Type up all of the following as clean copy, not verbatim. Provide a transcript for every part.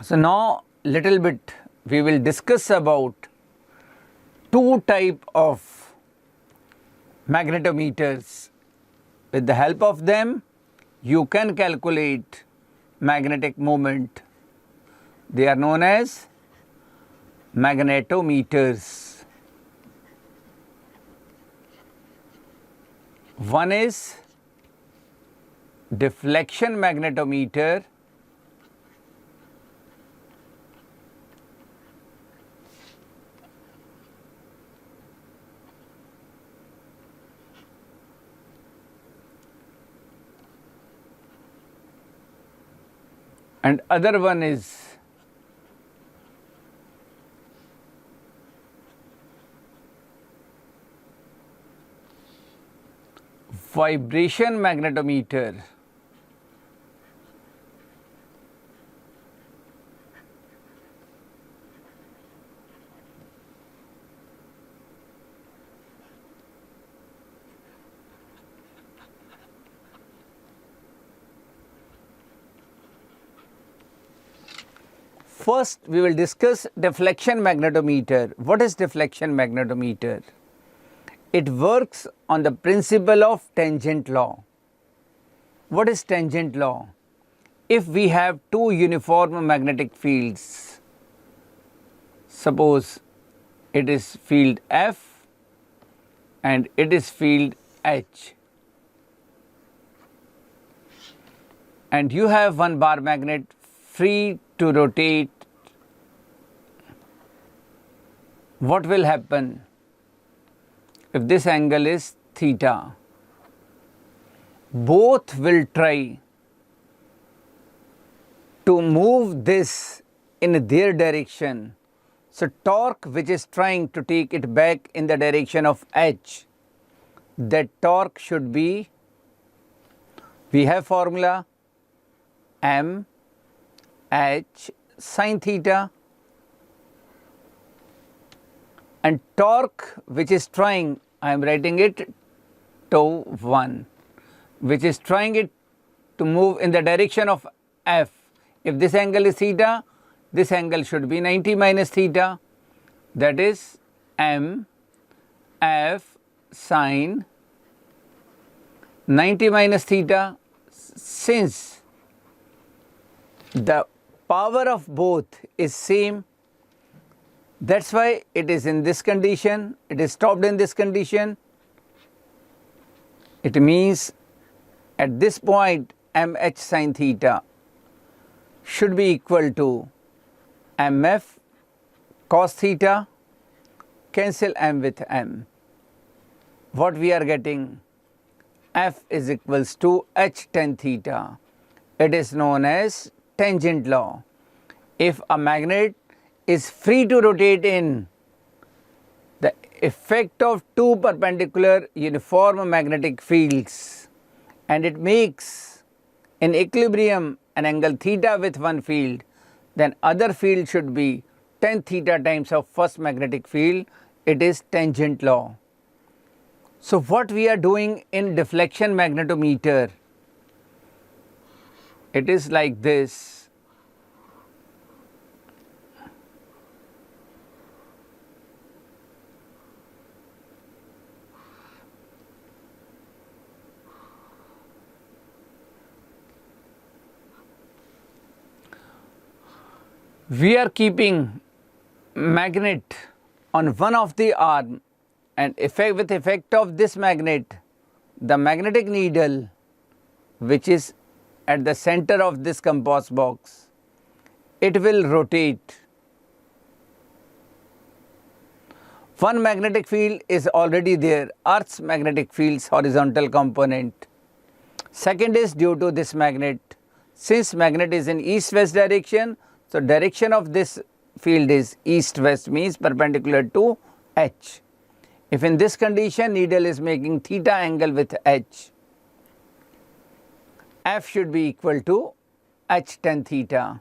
So now little bit we will discuss about two type of magnetometers. With the help of them you can calculate magnetic moment. They are known as magnetometers. One is deflection magnetometer, and other one is vibration magnetometer. First we will discuss deflection magnetometer. What is deflection magnetometer? It works on the principle of tangent law. What is tangent law? If we have two uniform magnetic fields, suppose it is field F and it is field H, and you have one bar magnet free to rotate, what will happen? If this angle is theta, both will try to move this in their direction. So torque which is trying to take it back in the direction of H, that torque should be, we have formula M H sin theta, and torque which is trying, I am writing it tau 1, which is trying it to move in the direction of F. If this angle is theta, this angle should be 90 minus theta, that is M F sin 90 minus theta. Since the power of both is same, that's why it is in this condition, it is stopped in this condition. It means at this point mh sin theta should be equal to mf cos theta, cancel m with m. What we are getting? F is equals to h tan theta. It is known as tangent law. If a magnet is free to rotate in, the effect of two perpendicular uniform magnetic fields, and it makes in equilibrium an angle theta with one field, then other field should be tan theta times of first magnetic field. It is tangent law. So what we are doing in deflection magnetometer, it is like this. We are keeping magnet on one of the arm, and with effect of this magnet, the magnetic needle which is at the center of this compass box, it will rotate. One magnetic field is already there, Earth's magnetic field's horizontal component. Second is due to this magnet. Since magnet is in east-west direction, so direction of this field is east-west, means perpendicular to H. If in this condition needle is making theta angle with H, F should be equal to H tan theta.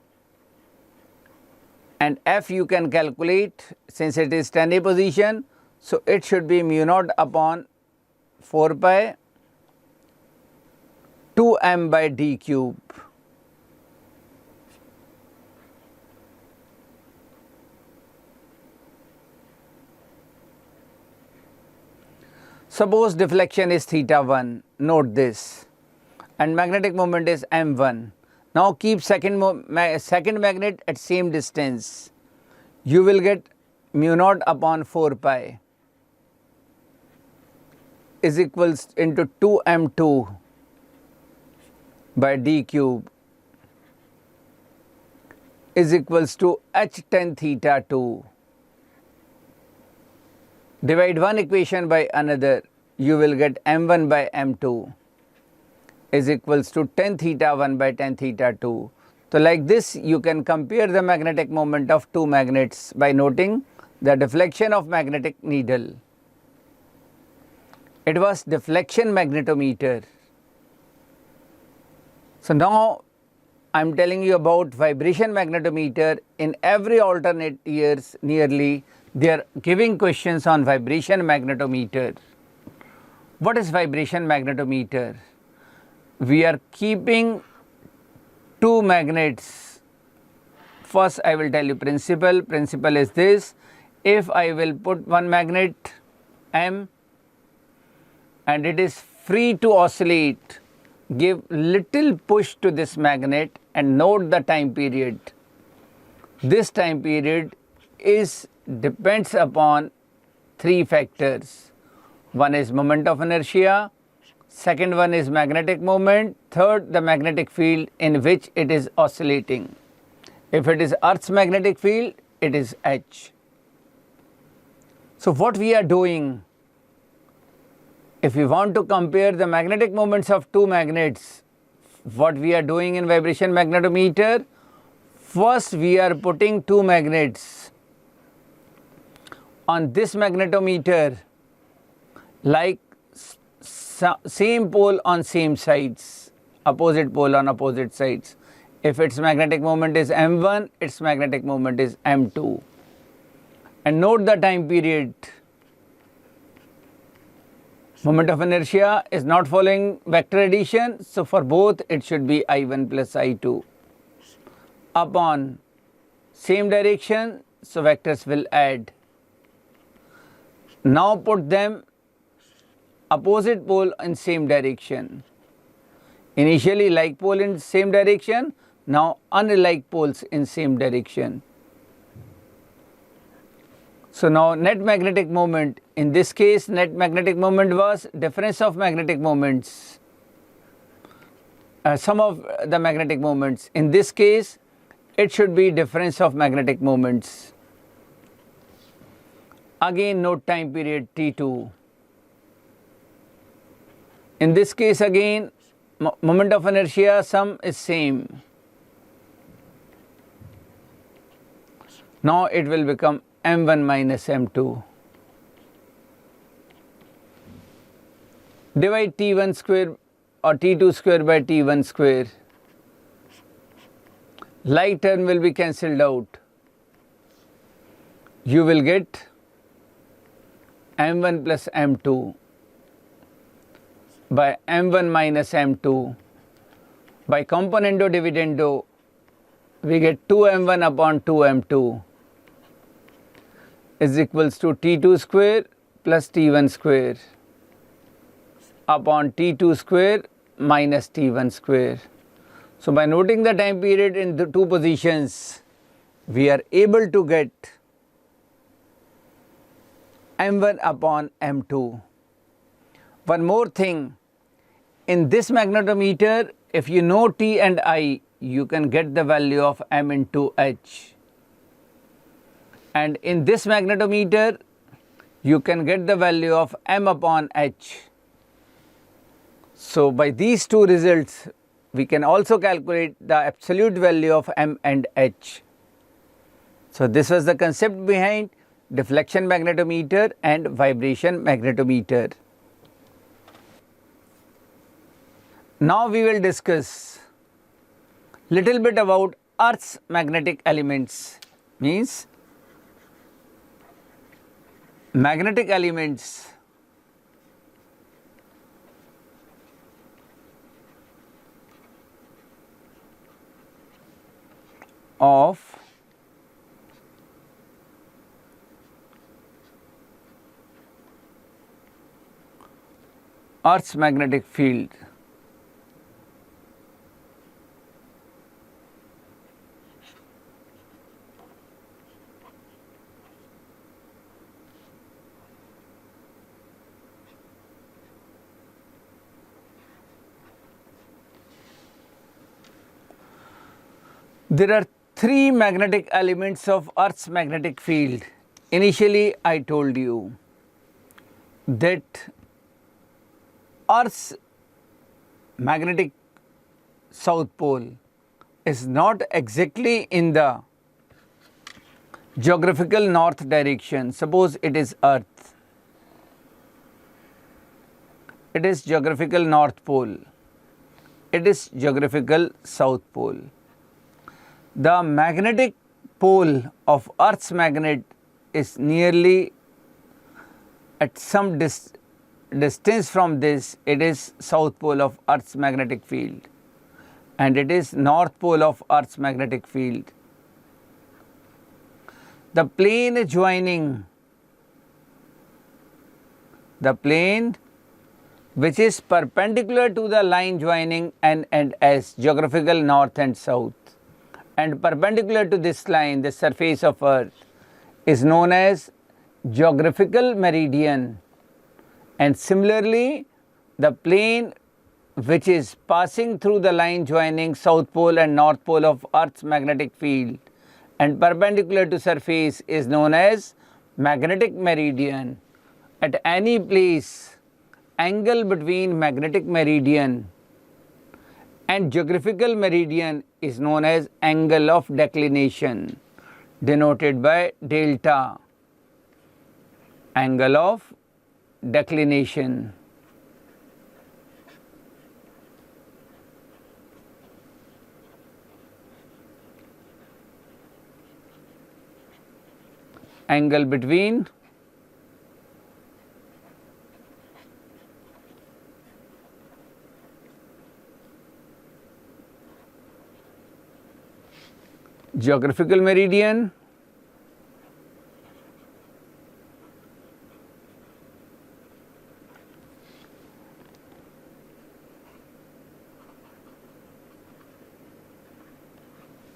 And F you can calculate, since it is tan A position, so it should be mu naught upon 4 pi 2m by d cube. Suppose deflection is theta 1, note this, and magnetic moment is m1. Now keep second magnet at same distance. You will get mu naught upon 4 pi is equals into 2m2 by d cube is equals to h tan theta 2. Divide one equation by another, you will get m1 by m2 is equals to tan theta 1 by tan theta 2. So like this you can compare the magnetic moment of two magnets by noting the deflection of magnetic needle. It was deflection magnetometer. So now I am telling you about vibration magnetometer. In every alternate years nearly they are giving questions on vibration magnetometer. What is vibration magnetometer? We are keeping two magnets. First I will tell you principle. Principle is this: if I will put one magnet M and it is free to oscillate, give little push to this magnet and note the time period. This time period depends upon three factors. One is moment of inertia, second one is magnetic moment, third the magnetic field in which it is oscillating. If it is Earth's magnetic field, it is H. So what we are doing, if we want to compare the magnetic moments of two magnets, what we are doing in vibration magnetometer, first we are putting two magnets on this magnetometer like same pole on same sides, opposite pole on opposite sides. If its magnetic moment is m1, its magnetic moment is m2. And note the time period. Moment of inertia is not following vector addition, so for both it should be I1 plus I2 upon same direction, so vectors will add. Now put them opposite pole in same direction. Initially like pole in same direction, now unlike poles in same direction. So now net magnetic moment, in this case net magnetic moment was difference of magnetic moments, sum of the magnetic moments. In this case it should be difference of magnetic moments. Again note time period T2. In this case again moment of inertia sum is same. Now it will become m1 minus m2. Divide t1 square or t2 square by t1 square. Like term will be cancelled out. You will get m1 plus m2 by m1 minus m2. By componendo dividendo we get 2m1 upon 2m2 is equals to t2 square plus t1 square upon t2 square minus t1 square. So by noting the time period in the two positions, we are able to get m1 upon m2. One more thing, in this magnetometer, if you know T and I, you can get the value of m into h. And in this magnetometer, you can get the value of m upon h. So by these two results, we can also calculate the absolute value of m and h. So this was the concept behind deflection magnetometer and vibration magnetometer. Now we will discuss little bit about Earth's magnetic elements, means magnetic elements of Earth's magnetic field. There are three magnetic elements of Earth's magnetic field. Initially, I told you that Earth's magnetic south pole is not exactly in the geographical north direction. Suppose it is Earth. It is geographical north pole. It is geographical south pole. The magnetic pole of Earth's magnet is nearly at some distance from this. It is south pole of Earth's magnetic field, and it is north pole of Earth's magnetic field. The plane which is perpendicular to the line joining N and S, geographical north and south, and perpendicular to this line, the surface of Earth, is known as geographical meridian. And similarly, the plane which is passing through the line joining south pole and north pole of Earth's magnetic field and perpendicular to surface is known as magnetic meridian. At any place, angle between magnetic meridian and geographical meridian is known as angle of declination, denoted by delta. Angle of declination. Angle between geographical meridian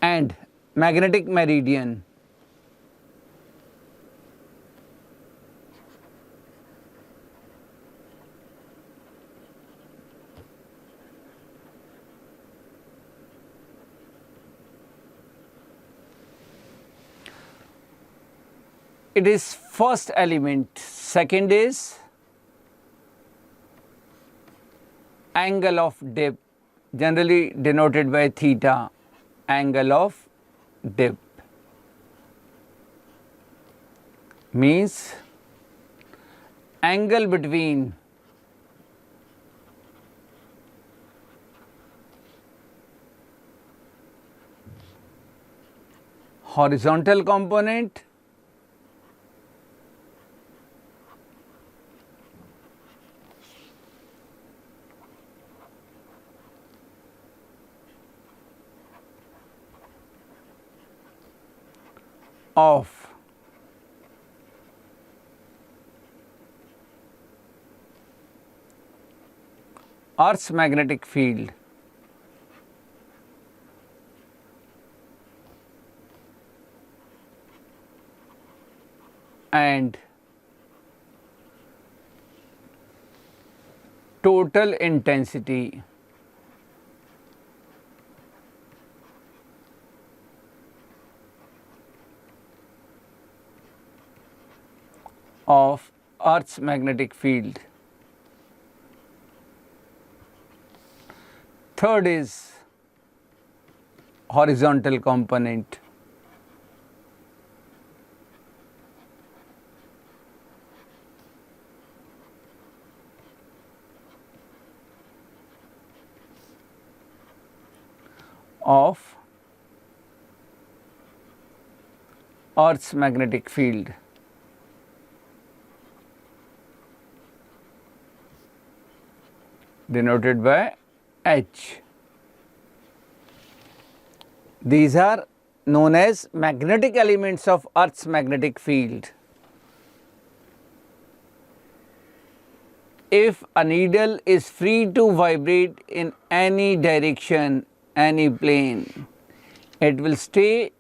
and magnetic meridian. It is first element. Second is angle of dip, generally denoted by theta. Angle of dip means angle between horizontal component of Earth's magnetic field and total intensity of Earth's magnetic field. Third is horizontal component. Of Earth's magnetic field. Denoted by H. These are known as magnetic elements of Earth's magnetic field. if a needle is free to vibrate in any direction, any plane, it will stay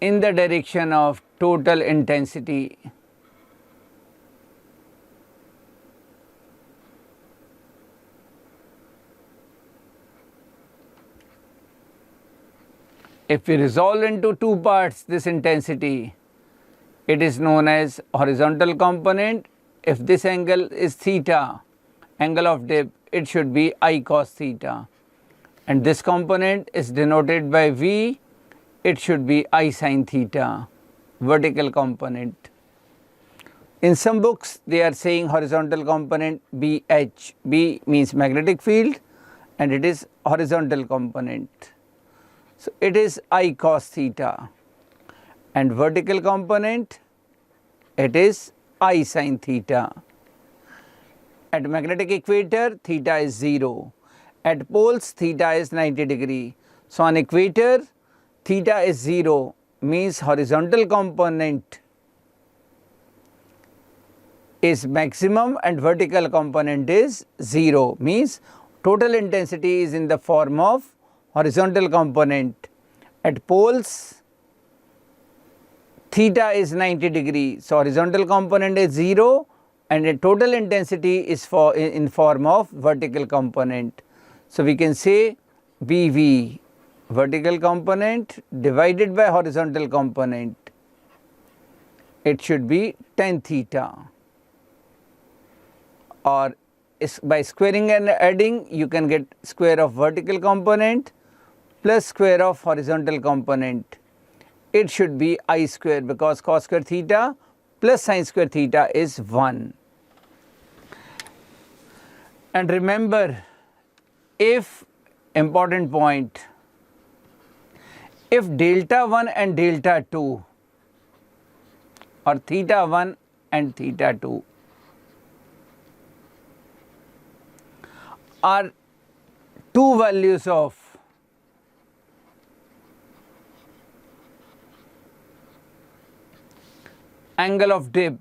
in the direction of total intensity. If we resolve into two parts this intensity, it is known as horizontal component. If this angle is theta, angle of dip, it should be I cos theta. And this component is denoted by V, it should be I sin theta, vertical component. In some books, they are saying horizontal component BH. B means magnetic field and it is horizontal component. So, it is I cos theta, and vertical component, it is I sin theta. At magnetic equator, theta is 0. At poles, theta is 90 degree. So, on equator, theta is 0, means horizontal component is maximum and vertical component is 0, means total intensity is in the form of horizontal component. At poles, theta is 90 degree. So, horizontal component is 0 and the total intensity is in form of vertical component. So, we can say BV, vertical component divided by horizontal component, it should be tan theta, or by squaring and adding you can get square of vertical component plus square of horizontal component. It should be I square, because cos square theta plus sin square theta is 1. And remember, if important point, if delta 1 and delta 2 or theta 1 and theta 2 are two values of angle of dip,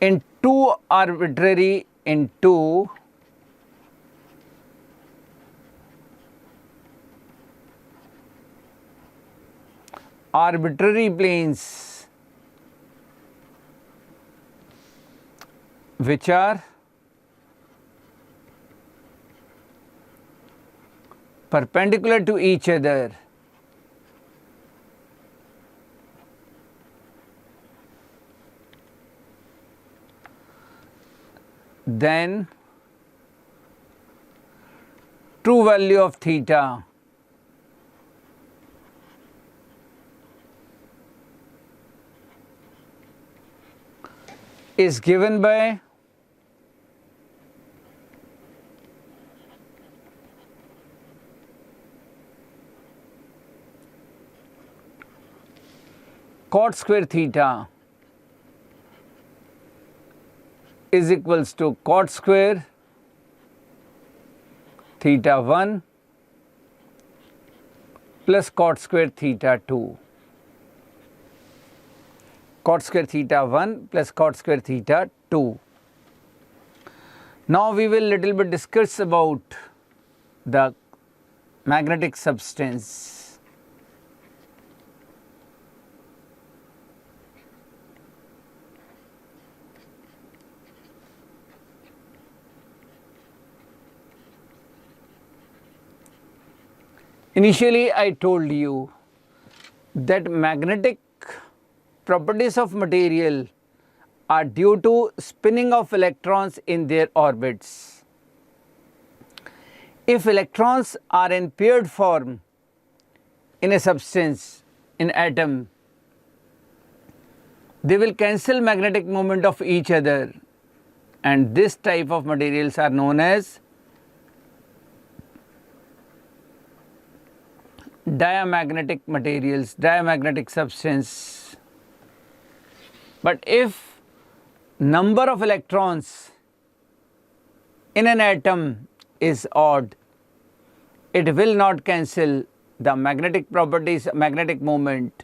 in two arbitrary planes which are perpendicular to each other, then true value of theta is given by cot square theta is equals to cot square theta 1 plus cot square theta 2. Cot square theta 1 plus cot square theta 2. Now we will little bit discuss about the magnetic substance. Initially, I told you that magnetic properties of material are due to spinning of electrons in their orbits. If electrons are in paired form in a substance, in atom, they will cancel magnetic moment of each other, and this type of materials are known as diamagnetic materials, diamagnetic substance. But if number of electrons in an atom is odd, it will not cancel the magnetic properties, magnetic moment.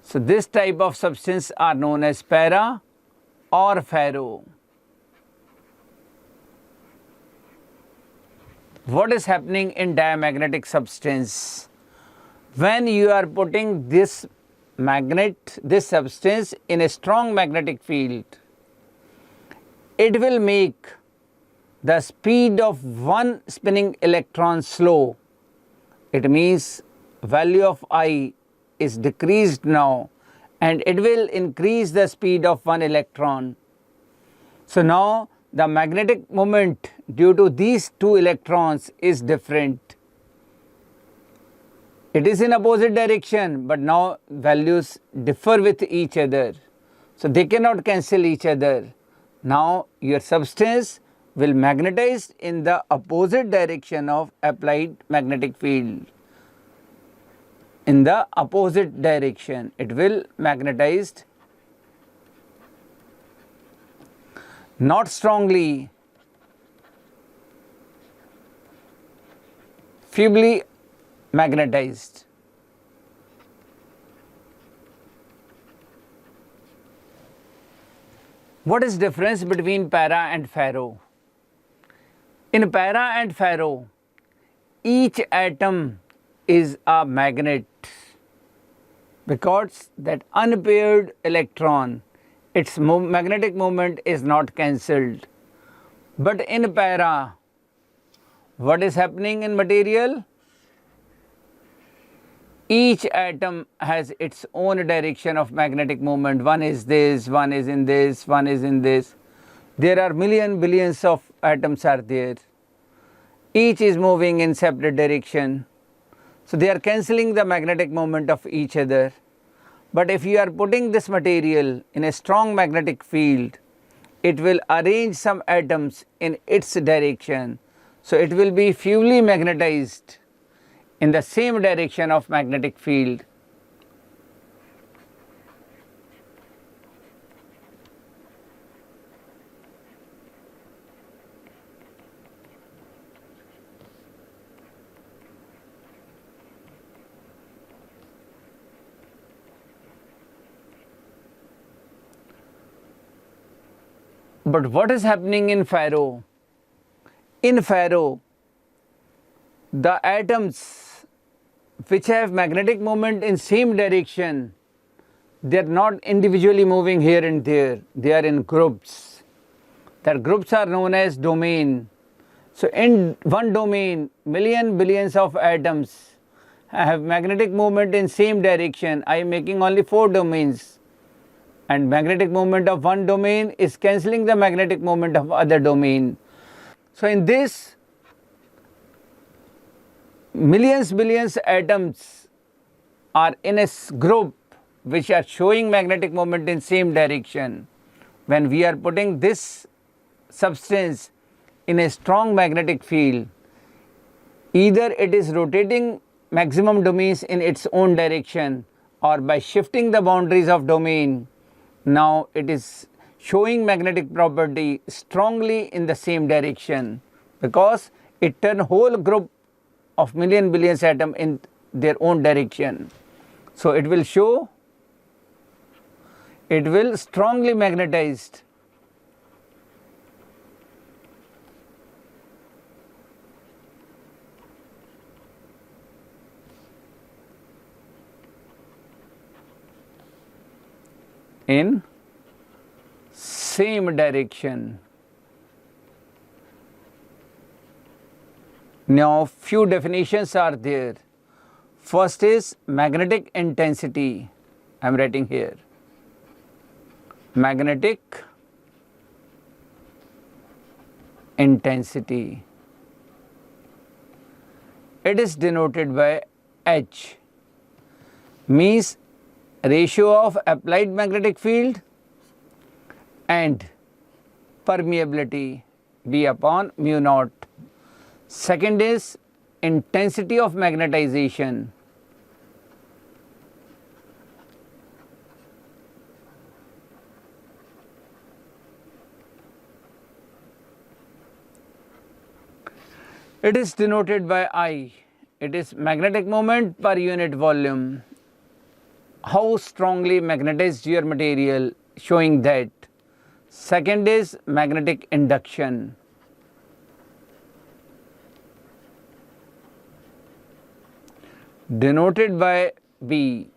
So this type of substance are known as para or ferro. What is happening in diamagnetic substance? When you are putting this substance in a strong magnetic field, it will make the speed of one spinning electron slow. It means value of I is decreased now, and it will increase the speed of one electron. So now the magnetic moment due to these two electrons is different. It is in opposite direction, but now values differ with each other. So they cannot cancel each other. Now your substance will magnetize in the opposite direction of applied magnetic field. In the opposite direction, it will magnetized, not strongly, feebly magnetized. What is difference between para and ferro? In para and ferro, each atom is a magnet because that unpaired electron, its magnetic moment is not cancelled. But in para, what is happening in material? Each atom has its own direction of magnetic moment. One is this, one is in this, one is in this. There are billions of atoms are there. Each is moving in separate direction. So they are cancelling the magnetic moment of each other. But if you are putting this material in a strong magnetic field, it will arrange some atoms in its direction. So it will be feebly magnetized in the same direction of magnetic field. But what is happening in ferro? In ferro, the atoms which have magnetic moment in same direction, they are not individually moving here and there, they are in groups. Their groups are known as domain. So in one domain, billions of atoms have magnetic moment in same direction. I am making only 4 domains, and magnetic moment of one domain is cancelling the magnetic moment of other domain. So in this, billions atoms are in a group which are showing magnetic moment in same direction. When we are putting this substance in a strong magnetic field, either it is rotating maximum domains in its own direction, or by shifting the boundaries of domain, now it is showing magnetic property strongly in the same direction, because it turn whole group of billions atom in their own direction. So it will show, it will strongly magnetized. In same direction. Now few definitions are there. First is magnetic intensity. I am writing here. Magnetic intensity. It is denoted by H, means ratio of applied magnetic field and permeability, B upon mu naught. Second is intensity of magnetization. It is denoted by I. It is magnetic moment per unit volume. how strongly magnetized your material, showing that. Second is magnetic induction. Denoted by B.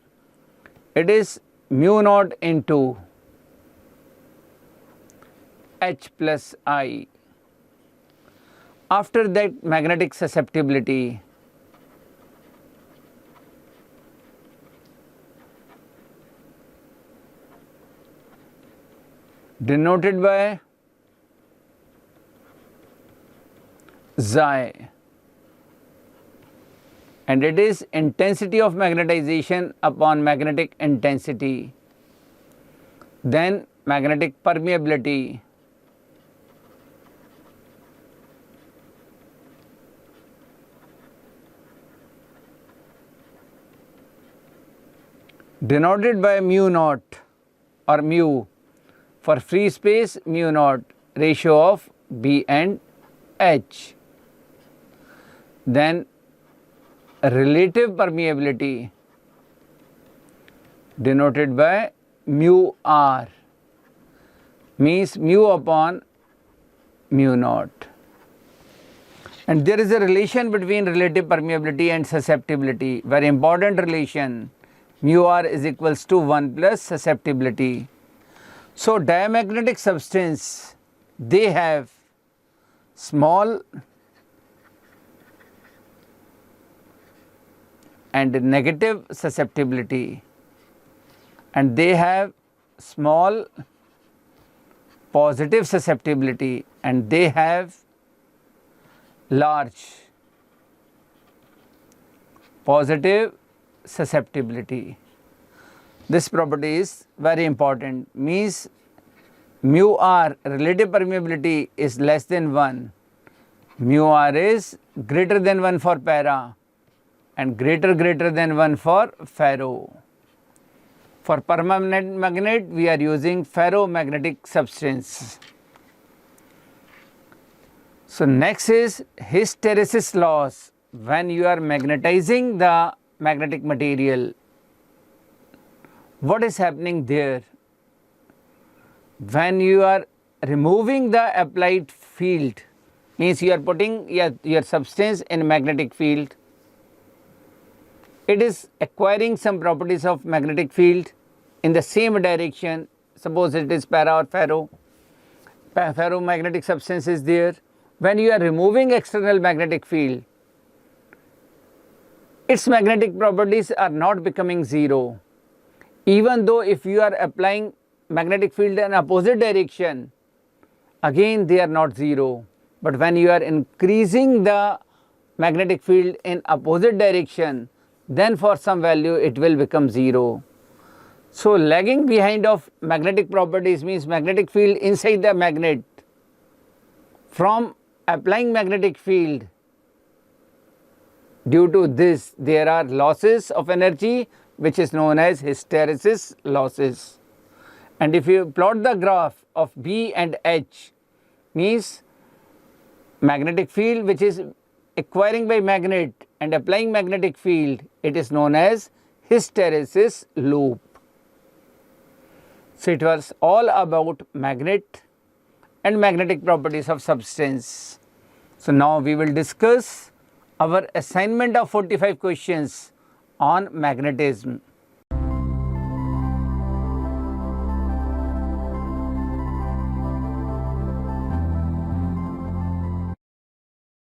It is mu naught into H plus I. After that, magnetic susceptibility. Denoted by Xi, and it is intensity of magnetization upon magnetic intensity. Then magnetic permeability. Denoted by mu naught or mu. For free space, mu naught, ratio of B and H. Then relative permeability, denoted by mu R, means mu upon mu naught. And there is a relation between relative permeability and susceptibility, very important relation. Mu R is equals to 1 plus susceptibility. So diamagnetic substance, they have small and negative susceptibility, and they have small positive susceptibility, and they have large positive susceptibility. This property is very important, means mu R relative permeability is less than 1, mu R is greater than 1 for para and greater than 1 for ferro. For permanent magnet, we are using ferromagnetic substance. So next is hysteresis loss. When you are magnetizing the magnetic material, what is happening there? When you are removing the applied field, means you are putting your substance in magnetic field, it is acquiring some properties of magnetic field in the same direction. Suppose it is para or ferro, ferromagnetic substance is there. When you are removing external magnetic field, its magnetic properties are not becoming zero. Even though if you are applying magnetic field in opposite direction, again they are not zero. But when you are increasing the magnetic field in opposite direction, then for some value it will become zero. So lagging behind of magnetic properties means magnetic field inside the magnet. From applying magnetic field, due to this there are losses of energy, which is known as hysteresis losses. And if you plot the graph of B and H, means magnetic field which is acquiring by magnet and applying magnetic field, it is known as hysteresis loop. So it was all about magnet and magnetic properties of substance. So now we will discuss our assignment of 45 questions on magnetism.